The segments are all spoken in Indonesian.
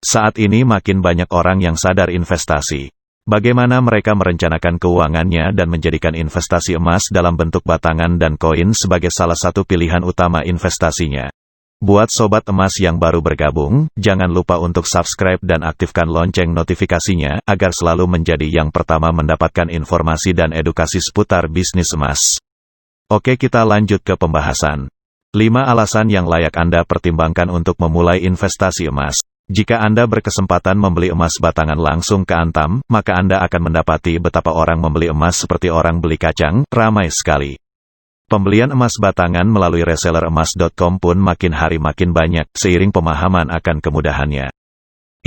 Saat ini makin banyak orang yang sadar investasi. Bagaimana mereka merencanakan keuangannya dan menjadikan investasi emas dalam bentuk batangan dan koin sebagai salah satu pilihan utama investasinya. Buat sobat emas yang baru bergabung, jangan lupa untuk subscribe dan aktifkan lonceng notifikasinya agar selalu menjadi yang pertama mendapatkan informasi dan edukasi seputar bisnis emas. Oke, kita lanjut ke pembahasan. 5 alasan yang layak Anda pertimbangkan untuk memulai investasi emas. Jika Anda berkesempatan membeli emas batangan langsung ke Antam, maka Anda akan mendapati betapa orang membeli emas seperti orang beli kacang, ramai sekali. Pembelian emas batangan melalui reseller emas.com pun makin hari makin banyak, seiring pemahaman akan kemudahannya.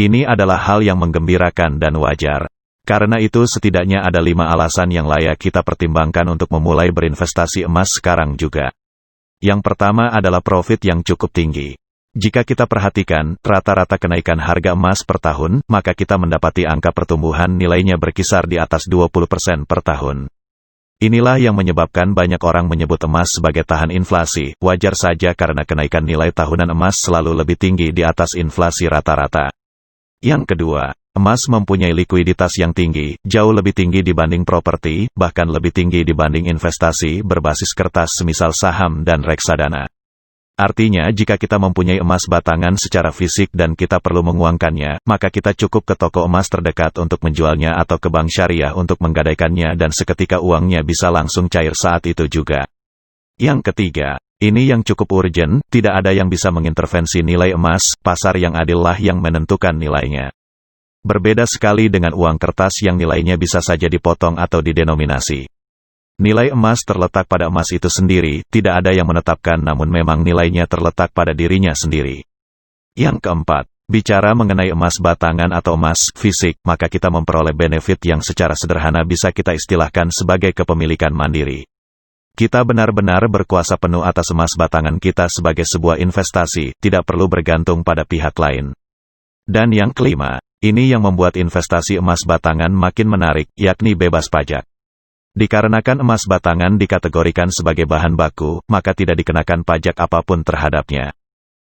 Ini adalah hal yang menggembirakan dan wajar. Karena itu setidaknya ada 5 alasan yang layak kita pertimbangkan untuk memulai berinvestasi emas sekarang juga. Yang pertama adalah profit yang cukup tinggi. Jika kita perhatikan, rata-rata kenaikan harga emas per tahun, maka kita mendapati angka pertumbuhan nilainya berkisar di atas 20% per tahun. Inilah yang menyebabkan banyak orang menyebut emas sebagai tahan inflasi, wajar saja karena kenaikan nilai tahunan emas selalu lebih tinggi di atas inflasi rata-rata. Yang kedua, emas mempunyai likuiditas yang tinggi, jauh lebih tinggi dibanding properti, bahkan lebih tinggi dibanding investasi berbasis kertas semisal saham dan reksadana. Artinya jika kita mempunyai emas batangan secara fisik dan kita perlu menguangkannya, maka kita cukup ke toko emas terdekat untuk menjualnya atau ke bank syariah untuk menggadaikannya dan seketika uangnya bisa langsung cair saat itu juga. Yang ketiga, ini yang cukup urgen, tidak ada yang bisa mengintervensi nilai emas, pasar yang adillah yang menentukan nilainya. Berbeda sekali dengan uang kertas yang nilainya bisa saja dipotong atau didenominasi. Nilai emas terletak pada emas itu sendiri, tidak ada yang menetapkan namun memang nilainya terletak pada dirinya sendiri. Yang keempat, bicara mengenai emas batangan atau emas fisik, maka kita memperoleh benefit yang secara sederhana bisa kita istilahkan sebagai kepemilikan mandiri. Kita benar-benar berkuasa penuh atas emas batangan kita sebagai sebuah investasi, tidak perlu bergantung pada pihak lain. Dan yang kelima, ini yang membuat investasi emas batangan makin menarik, yakni bebas pajak. Dikarenakan emas batangan dikategorikan sebagai bahan baku, maka tidak dikenakan pajak apapun terhadapnya.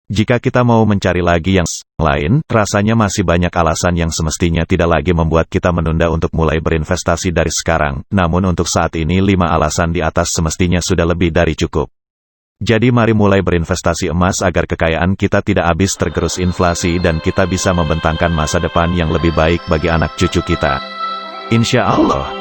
Jika kita mau mencari lagi yang lain, rasanya masih banyak alasan yang semestinya tidak lagi membuat kita menunda untuk mulai berinvestasi dari sekarang, namun untuk saat ini 5 alasan di atas semestinya sudah lebih dari cukup. Jadi mari mulai berinvestasi emas agar kekayaan kita tidak habis tergerus inflasi dan kita bisa membentangkan masa depan yang lebih baik bagi anak cucu kita. Insya Allah.